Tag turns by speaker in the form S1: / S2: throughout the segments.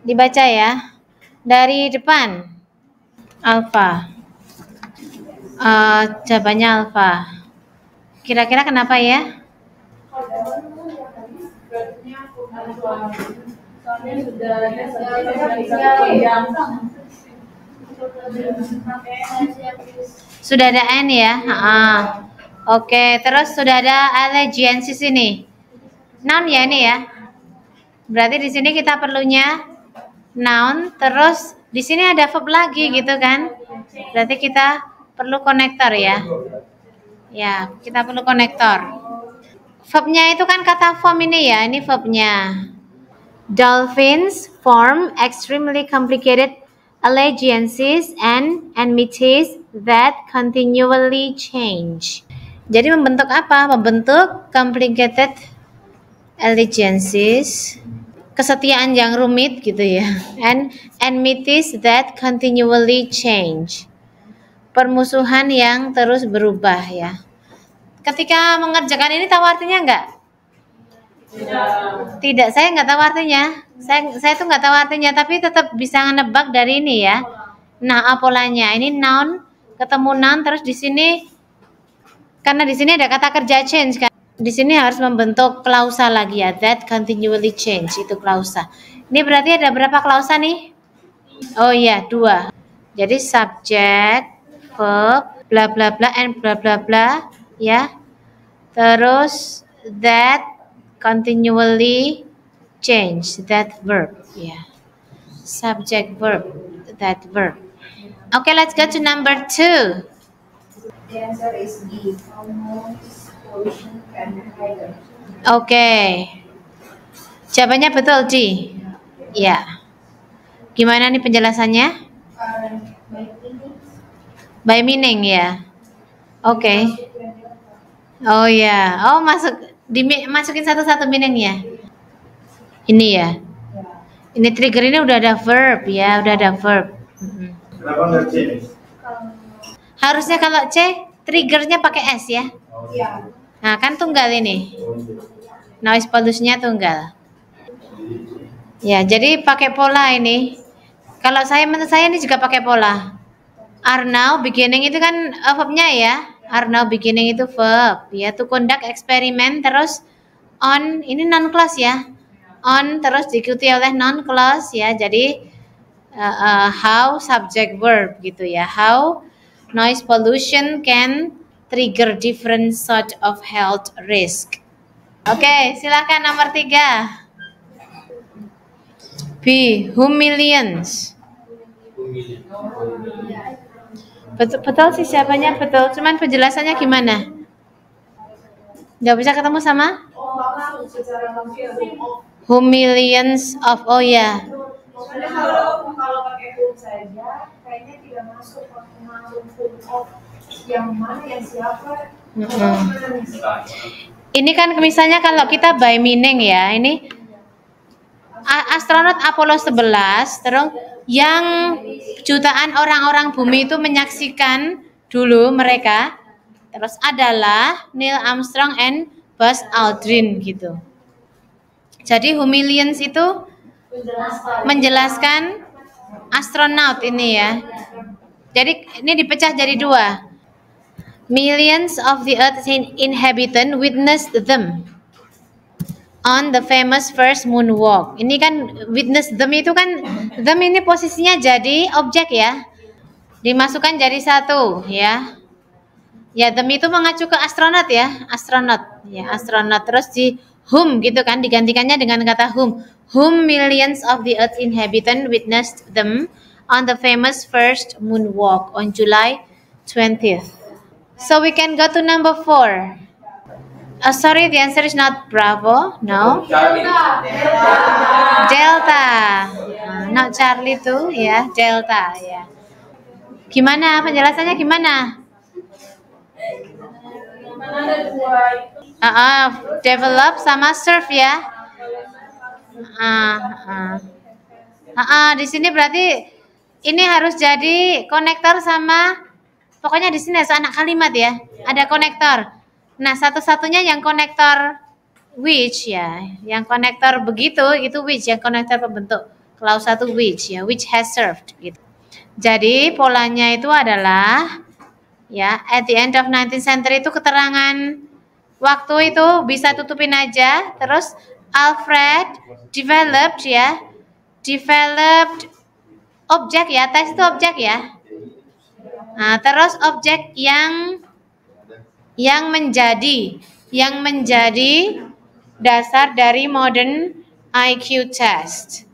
S1: Dibaca ya. Dari depan. Alfa. Jawabannya alfa. Kira-kira kenapa ya? Sudah ada N ya? Oke, terus sudah ada allegiances ini. Noun ya ini ya. Berarti di sini kita perlunya noun, terus di sini ada verb lagi gitu kan? Berarti kita perlu konektor ya. Ya, kita perlu konektor. Verbnya itu kan kata form ini ya, ini verbnya. Dolphins form extremely complicated allegiances and enmities that continually change. Jadi membentuk apa? Membentuk complicated allegiances, kesetiaan yang rumit gitu ya, and enmities that continually change, permusuhan yang terus berubah ya. Ketika mengerjakan ini tahu artinya enggak? Tidak, saya nggak tahu artinya. Saya tuh nggak tahu artinya, tapi tetap bisa nebak dari ini ya. Nah, polanya ini noun ketemu noun, terus di sini karena di sini ada kata kerja change kan. Di sini harus membentuk klausa lagi ya, that continually change, itu klausa. Ini berarti ada berapa klausa nih? Oh iya, 2. Jadi subject, verb, bla bla bla and bla bla bla ya. Terus that continually change, that verb ya. Subject verb, that verb. Okay, let's go to number 2.
S2: The answer is D. Almost pollution can hide.
S1: Oke. Jawabannya betul, D. Ya. Gimana nih penjelasannya? By meaning ya. Oke. Oh ya. Oh, masukin satu-satu meaning ya. Ini ya. Ini trigger ini udah ada verb ya, udah ada verb.
S3: Kenapa nggak C?
S1: Harusnya kalau C triggernya pakai S ya.
S2: Iya.
S1: Nah, kan tunggal ini. Noise pollution-nya tunggal. Ya, jadi pakai pola ini. Kalau menurut saya ini juga pakai pola. Are now beginning itu kan verbnya ya. Are now beginning itu verb ya. To conduct experiment, terus on ini non clause ya. On terus diikuti oleh non clause ya. Jadi how subject verb gitu ya. How noise pollution can trigger different sort of health risk. Oke, silakan nomor 3. B. Humiliance. Betul sih siapanya betul. Cuman penjelasannya gimana? Nggak bisa ketemu sama? Humiliance of. Oh ya.
S2: Soalnya kalau pakai home saja kayaknya tidak masuk home of yang mana yang siapa.
S1: Ini kan misalnya kalau kita by meaning ya, ini astronot Apollo 11 terus yang jutaan orang-orang bumi itu menyaksikan dulu mereka terus adalah Neil Armstrong and Buzz Aldrin gitu. Jadi humiliance itu menjelaskan astronot ini ya. Jadi ini dipecah jadi 2. Millions of the Earth's inhabitants witnessed them on the famous first moonwalk. Ini kan witness them itu kan them ini posisinya jadi objek ya. Dimasukkan jadi satu ya. Ya, them itu mengacu ke astronot ya, astronot. Ya, astronot terus di whom gitu kan digantikannya dengan kata whom. Whom millions of the earth's inhabitants witnessed them on the famous first moonwalk on July 20th. So we can go to number 4. Sorry, the answer is not Bravo. No. Delta. Not Charlie tuh ya, Delta ya. Gimana penjelasannya gimana? Develop sama serve ya. Di sini berarti ini harus jadi konektor sama, pokoknya di sini ada anak kalimat ya, ada konektor. Nah, satu-satunya yang konektor which ya, yang konektor begitu itu which, yang konektor pembentuk Klausa itu which ya, which has served gitu. Jadi polanya itu adalah ya, at the end of 19th century itu keterangan waktu itu bisa tutupin aja. Terus Alfred developed objek ya, test itu objek ya. Nah, terus objek yang menjadi dasar dari modern IQ test.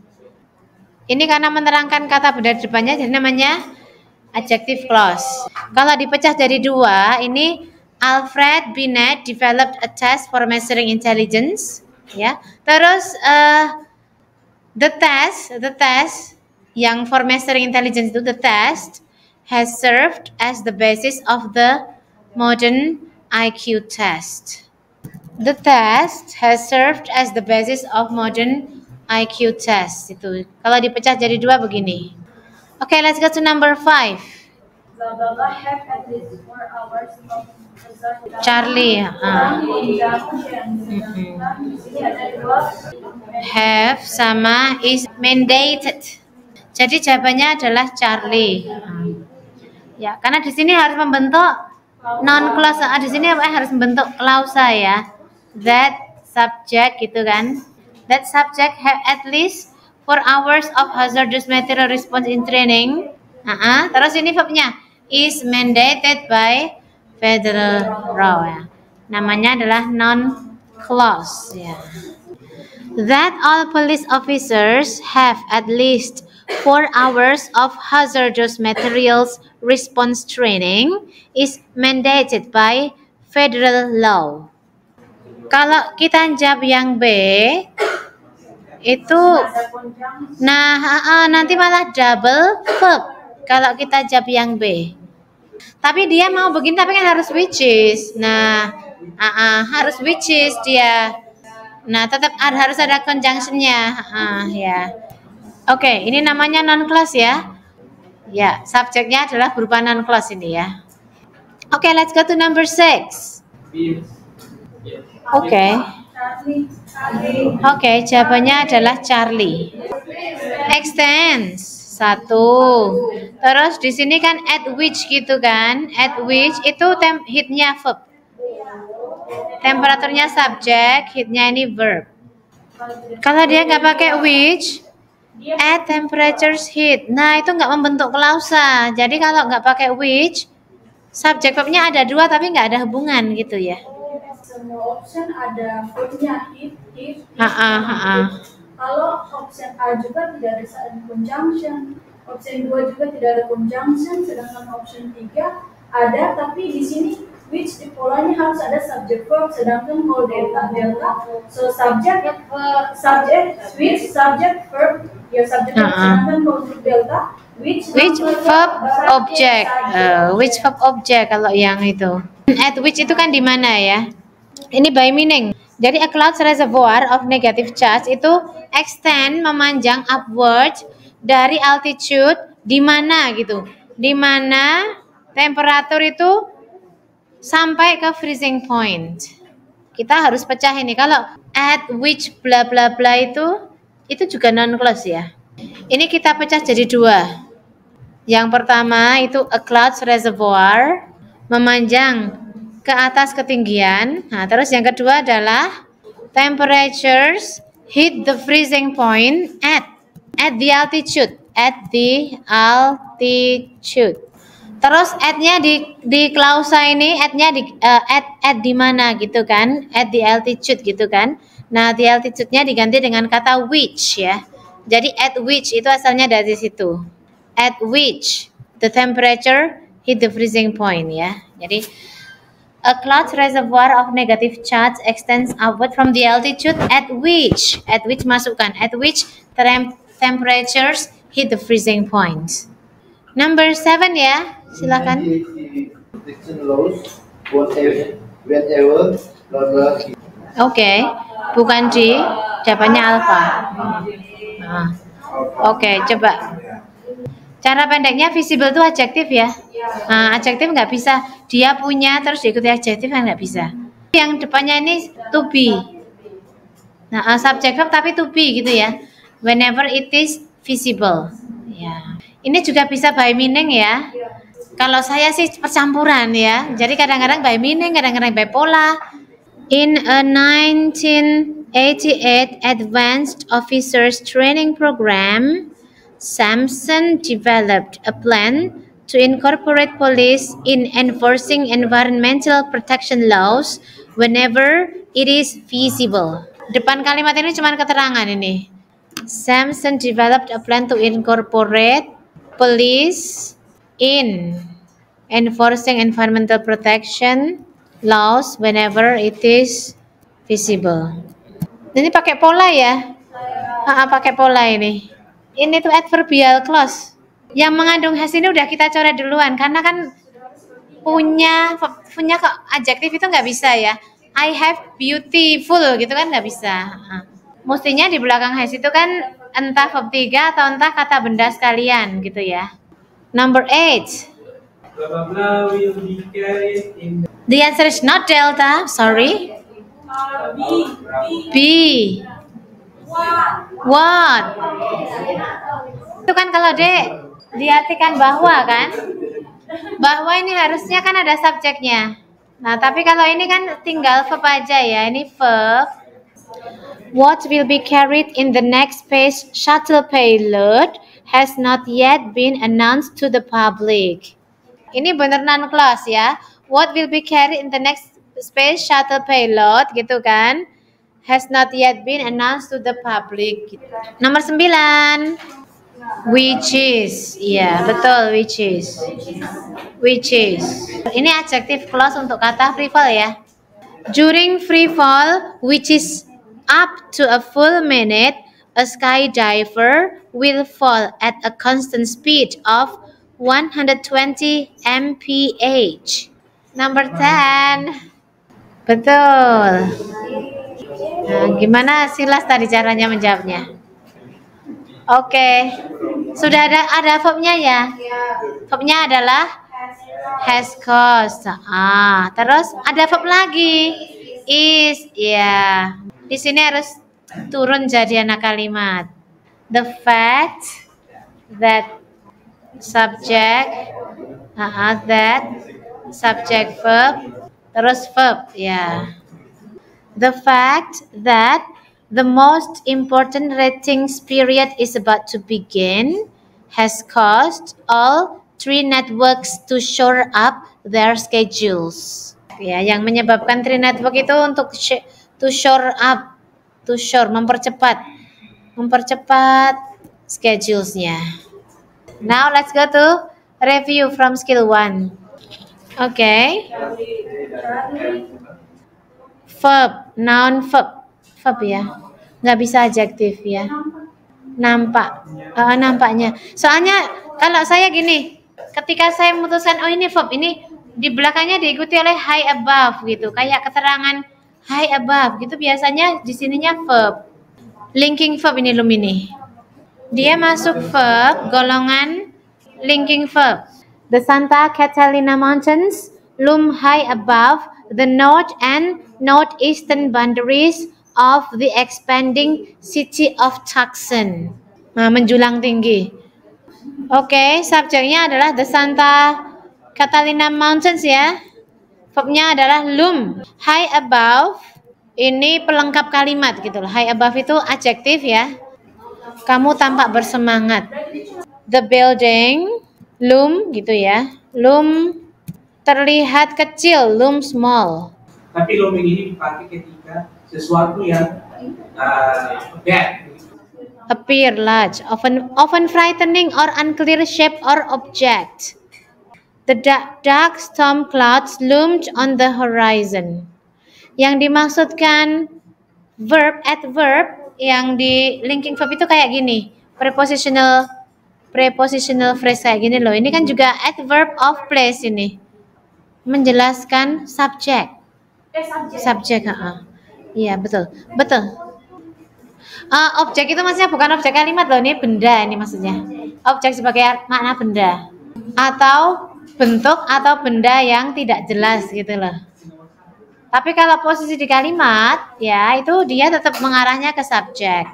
S1: Ini karena menerangkan kata benda di depannya, jadi namanya adjective clause. Kalau dipecah jadi dua, ini Alfred Binet developed a test for measuring intelligence, ya. Terus the test yang for measuring intelligence itu, the test has served as the basis of the modern IQ test. The test has served as the basis of modern IQ test. Itu kalau dipecah jadi dua begini. Okay, let's go to number 5.
S2: Blah blah blah have at least 4 hours of exercise.
S1: Charlie, have sama is mandated. Jadi jawabannya adalah Charlie. Ya, karena di sini harus membentuk non clause. Di sini harus membentuk klausa ya. That subject gitu kan. That subject have at least 4 hours of hazardous material response in training. Terus ini verbnya is mandated by federal law ya. Namanya adalah non clause ya. That all police officers have at least 4 hours of hazardous materials response training is mandated by federal law. Kalau kita jawab yang B itu nanti malah double verb kalau kita jawab yang B. Tapi dia mau begini tapi kan harus which is. Nah, harus which is dia. Nah, tetap harus ada conjunction-nya. Ya. Oke, ini namanya non clause ya. Ya, subjeknya adalah berupa non clause ini ya. Oke, let's go to number 6. Oke, jawabannya adalah Charlie. Extends 1. Terus di sini kan at which gitu kan? At which itu hitnya verb. Temperaturnya subjek, hitnya ini verb. Kalau dia nggak pakai which, at temperatures heat. Nah, itu nggak membentuk klausa. Jadi kalau nggak pakai which, subjek verbnya ada 2 tapi nggak ada hubungan gitu ya.
S2: Semua option ada verbnya hit. Kalau option A juga tidak ada conjunction, option 2 juga tidak ada conjunction, sedangkan option 3 ada, tapi di sini which di polanya harus ada subject verb, sedangkan kalau delta so subject which subject verb ya subject verb, sedangkan kalau untuk delta which
S1: verb object which verb object kalau yang itu. At which itu kan di mana ya? Ini by meaning. Jadi a cloud reservoir of negative charge itu extend memanjang upward dari altitude di mana gitu. Di mana temperatur itu sampai ke freezing point. Kita harus pecah ini. Kalau at which bla bla bla itu juga non clause ya. Ini kita pecah jadi 2. Yang pertama itu a cloud reservoir memanjang ke atas ketinggian. Nah, terus yang kedua adalah temperatures hit the freezing point at the altitude. Terus at-nya di klausa ini at-nya at di mana gitu kan? At the altitude gitu kan. Nah, di altitude-nya diganti dengan kata which ya. Jadi at which itu asalnya dari situ. At which the temperature hit the freezing point ya. Jadi a cloud reservoir of negative charge extends outward from the altitude at which masukkan at which temperatures hit the freezing point. Number 7 ya, silakan. Oke, bukan D, jawabannya alpha. Oke, coba. Cara pendeknya visible itu adjektif ya. Nah, adjektif nggak bisa. Dia punya terus diikuti adjektif kan nggak bisa. Yang depannya ini to be. Nah, subject verb tapi to be gitu ya. Whenever it is visible. Ya. Ini juga bisa by meaning ya. Kalau saya sih percampuran ya. Jadi kadang-kadang by meaning, kadang-kadang by pola. In a 1988 Advanced Officers Training Program, Samson developed a plan to incorporate police in enforcing environmental protection laws whenever it is feasible. Depan kalimat ini cuma keterangan ini. Samson developed a plan to incorporate police in enforcing environmental protection laws whenever it is feasible. Ini pakai pola ya? Pakai pola ini. Ini tuh adverbial clause. Yang mengandung has ini udah kita coret duluan karena kan punya kok adjektif itu nggak bisa ya. I have beautiful gitu kan nggak bisa. Mestinya di belakang has itu kan entah verb 3 atau entah kata benda sekalian gitu ya. Number 8.
S4: Blah blah blah will be carried in
S1: The answer is not delta, sorry. B. What? Itu kan kalau diartikan bahwa kan? Bahwa ini harusnya kan ada subjeknya. Nah, tapi kalau ini kan tinggal verb aja ya. Ini verb. What will be carried in the next space shuttle payload has not yet been announced to the public. Ini bener non-clause ya. What will be carried in the next space shuttle payload gitu kan? Has not yet been announced to the public. Nomor 9. Which is. Iya, betul which is. Which is. Ini adjective clause untuk kata free fall ya. During free fall, which is up to a full minute, a skydiver will fall at a constant speed of 120 mph. Number 10. Betul. Nah, gimana Silas tadi caranya menjawabnya? Oke. Sudah ada verbnya ya? Verbnya adalah has caused. Terus ada verb lagi. Is. Ya. Di sini harus turun jadi anak kalimat. The fact that subject subject verb terus verb ya. The fact that the most important ratings period is about to begin has caused all 3 networks to shore up their schedules. Ya, yang menyebabkan 3 network itu untuk to shore up, to shore mempercepat schedulesnya. Now let's go to review from skill 1. Okay. Verb, noun verb ya. Nggak bisa adjektif ya. Nampaknya. Soalnya kalau saya gini, ketika saya memutuskan oh ini verb, ini di belakangnya diikuti oleh high above gitu. Kayak keterangan high above gitu biasanya di sininya verb. Linking verb ini Lumini. Dia masuk verb golongan linking verb. The Santa Catalina Mountains loom high above the north and northeastern boundaries of the expanding city of Tucson. Nah, menjulang tinggi. Oke, subjeknya adalah the Santa Catalina Mountains ya. Verbnya adalah loom. High above ini pelengkap kalimat gitu loh. High above itu adjektif ya. Kamu tampak bersemangat. The building loom gitu ya. Loom terlihat kecil, loom small.
S4: Tapi looming ini dipakai ketika sesuatu yang bad.
S1: Appear large, often frightening or unclear shape or object. The dark storm clouds loomed on the horizon. Yang dimaksudkan adverb yang di linking verb itu kayak gini. Prepositional phrase kayak gini loh. Ini kan juga adverb of place ini. Menjelaskan subjek. Subjek, Iya, betul. Objek itu maksudnya bukan objek kalimat loh, ini benda ini maksudnya. Objek sebagai makna benda. Atau bentuk atau benda yang tidak jelas gitu loh. Tapi kalau posisi di kalimat, ya itu dia tetap mengarahnya ke subjek.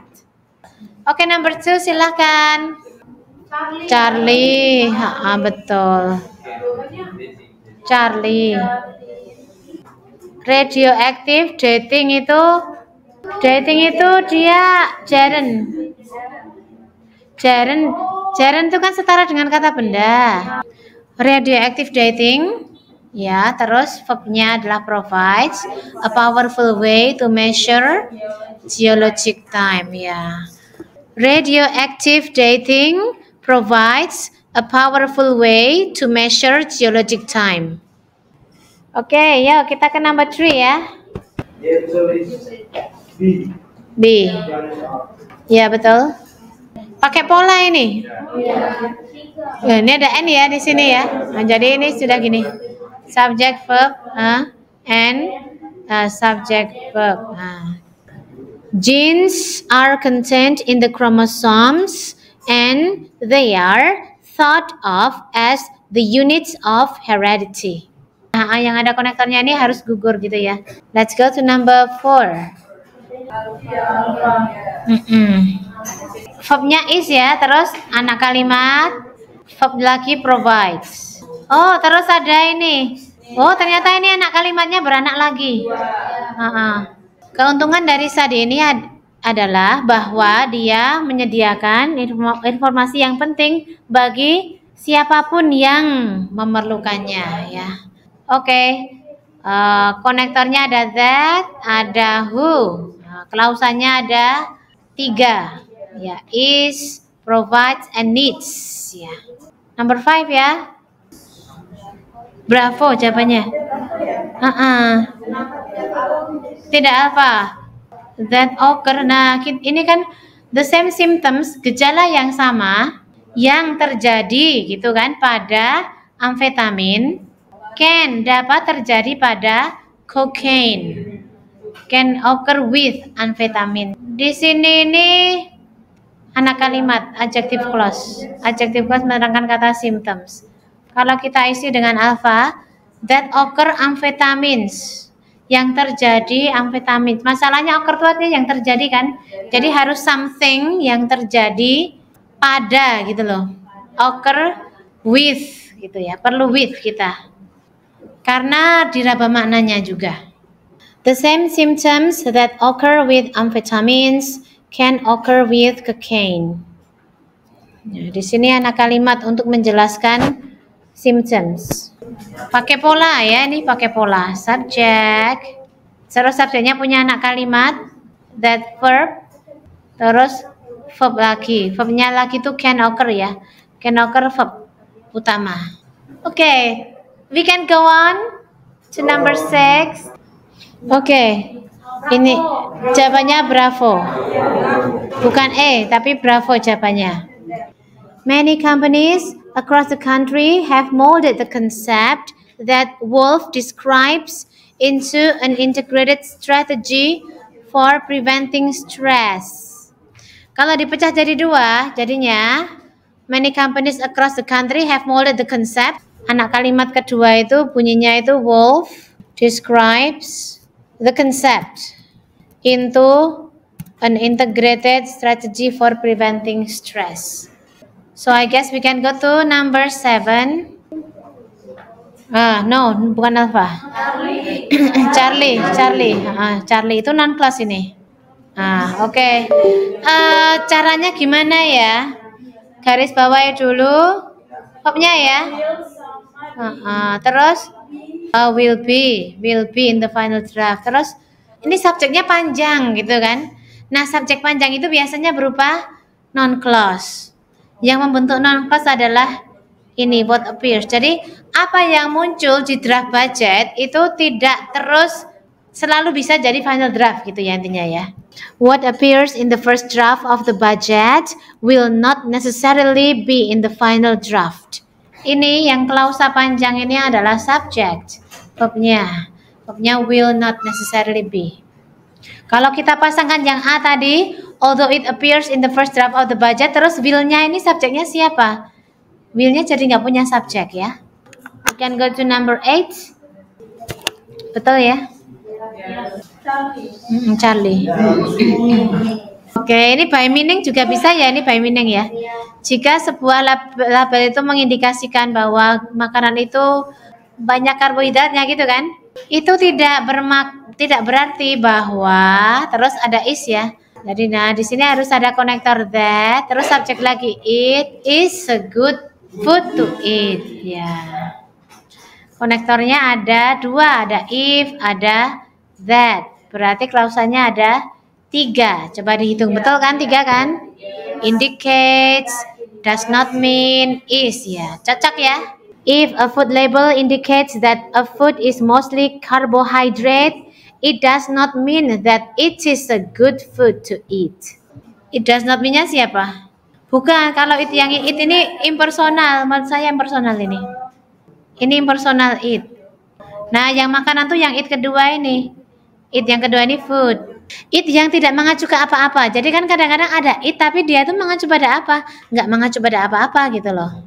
S1: Oke, number 2 silahkan. Charlie. Betul. Charlie. Radioactive dating itu dia Jaren. Jaren itu kan setara dengan kata benda. Radioactive dating, ya, terus verbnya adalah provides a powerful way to measure geologic time, ya. Radioactive dating provides a powerful way to measure geologic time. Oke, yuk kita ke number 3 ya. B. Ya, betul. Pakai pola ini. Ini ada N ya di sini ya. Nah, jadi ini sudah gini. Subject verb and subject verb. Genes are contained in the chromosomes and they are thought of as the units of heredity. Nah, yang ada konektornya ini harus gugur gitu ya. Let's go to number 4. Verbnya is ya, terus anak kalimat, verb lagi provides. Oh, terus ada ini. Oh, ternyata ini anak kalimatnya beranak lagi. Keuntungan dari Sadi ini adalah bahwa dia menyediakan informasi yang penting bagi siapapun yang memerlukannya ya. Oke. Konektornya ada that, ada who. Klausannya ada 3. Ya, is, provides, and needs. Ya. Number 5 ya. Bravo jawabannya. Tidak apa. That occur. Nah, ini kan the same symptoms, gejala yang sama yang terjadi gitu kan pada amfetamin can dapat terjadi pada cocaine. Can occur with amphetamine. Di sini ini anak kalimat adjective clause. Adjective clause menerangkan kata symptoms. Kalau kita isi dengan alpha, that occur amphetamines. Yang terjadi amfetamin. Masalahnya occur itu artinya yang terjadi kan. Jadi harus something yang terjadi pada gitu loh. Occur with gitu ya. Perlu with kita. Karena diraba maknanya juga. The same symptoms that occur with amphetamines can occur with cocaine. Nah, di sini anak kalimat untuk menjelaskan symptoms. Pakai pola ya, ini pakai pola. Subject. Terus subjeknya punya anak kalimat that verb. Terus verb lagi. Verbnya lagi itu can occur ya. Can occur verb utama. Oke, we can go on to number 6. Oke, ini jawabannya bravo. Bukan tapi bravo jawabannya. Many companies across the country have molded the concept that Wolf describes into an integrated strategy for preventing stress. Kalau dipecah jadi 2, jadinya many companies across the country have molded the concept. Anak kalimat kedua itu bunyinya itu Wolf describes the concept into an integrated strategy for preventing stress. So I guess we can go to number 7. No, bukan Alpha. Charlie. Charlie itu non class ini. Oke. Caranya gimana ya? Garis bawahi dulu verbnya ya. Terus will be in the final draft. Terus ini subjeknya panjang gitu kan. Nah, subjek panjang itu biasanya berupa non clause. Yang membentuk non clause adalah ini what appears. Jadi apa yang muncul di draft budget itu tidak terus selalu bisa jadi final draft gitu ya intinya ya. What appears in the first draft of the budget will not necessarily be in the final draft. Ini yang klausa panjang ini adalah subject. Verbnya will not necessarily be. Kalau kita pasangkan yang A tadi, although it appears in the first draft of the budget, terus will-nya ini subjeknya siapa? Will-nya jadi nggak punya subjek ya. We can go to number 8. Betul ya?
S2: Charlie.
S1: Charlie. Oke, ini by meaning juga bisa ya, ini by meaning ya. Jika sebuah label itu mengindikasikan bahwa makanan itu banyak karbohidratnya gitu kan, itu tidak berarti bahwa terus ada is ya. Jadi nah di sini harus ada konektor that, terus subjek lagi, it is a good food to eat ya. Konektornya ada dua, ada if, ada that. Berarti klausanya ada 3. Coba dihitung betul kan 3 kan? Indicates, does not mean, is ya. Cocok ya. If a food label indicates that a food is mostly carbohydrate, it does not mean that it is a good food to eat. It does not mean-nya siapa? Bukan, kalau itu yang it ini impersonal, menurut saya impersonal ini. Ini impersonal it. Nah, yang makanan tuh yang it kedua ini. It yang kedua ini food. It yang tidak mengacu ke apa-apa. Jadi kan kadang-kadang ada it tapi dia tuh mengacu pada apa? Nggak mengacu pada apa-apa gitu loh.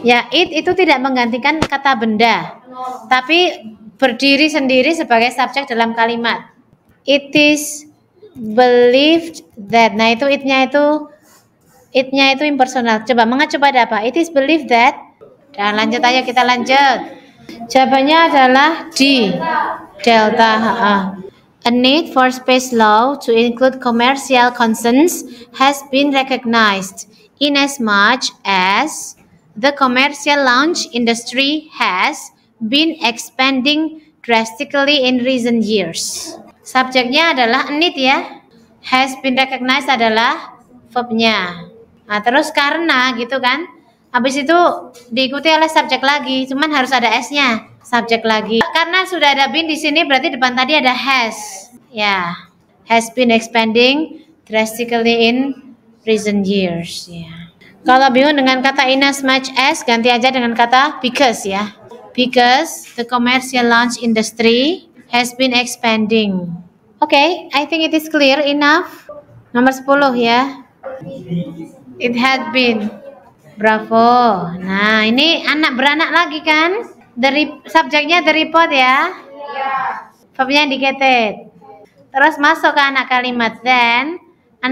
S1: Ya, it itu tidak menggantikan kata benda. Tapi berdiri sendiri sebagai subjek dalam kalimat. It is believed that. Nah, itu it-nya itu impersonal. Coba mengacu pada apa? It is believed that. Dan lanjut aja, kita lanjut. Jawabannya adalah D. Delta. A need for space law to include commercial concerns has been recognized inasmuch as the commercial lounge industry has been expanding drastically in recent years. Subjeknya adalah a need ya. Has been recognized adalah verbnya. Nah, terus karena gitu kan. Habis itu diikuti oleh subjek lagi, cuman harus ada s-nya, subjek lagi. Karena sudah ada been di sini berarti depan tadi ada has. Ya, has been expanding drastically in recent years. Ya. Kalau bingung dengan kata inasmuch as, ganti aja dengan kata because ya. Because the commercial lounge industry has been expanding. Okay, I think it is clear enough. Nomor 10 ya. It had been. Bravo. Nah, ini anak beranak lagi kan? Subjeknya the report ya. Verbnya indicated. Terus masuk ke anak kalimat. Then,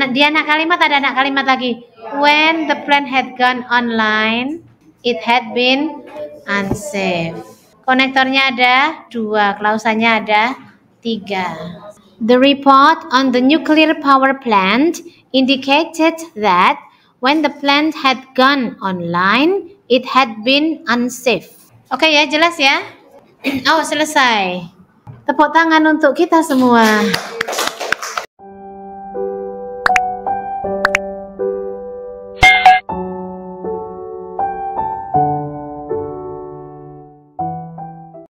S1: di anak kalimat ada anak kalimat lagi. When the plan had gone online, it had been unsafe. Konektornya ada 2, klausanya ada 3. The report on the nuclear power plant indicated that when the plant had gone online, it had been unsafe. Oke ya, jelas ya? Oh, selesai. Tepuk tangan untuk kita semua.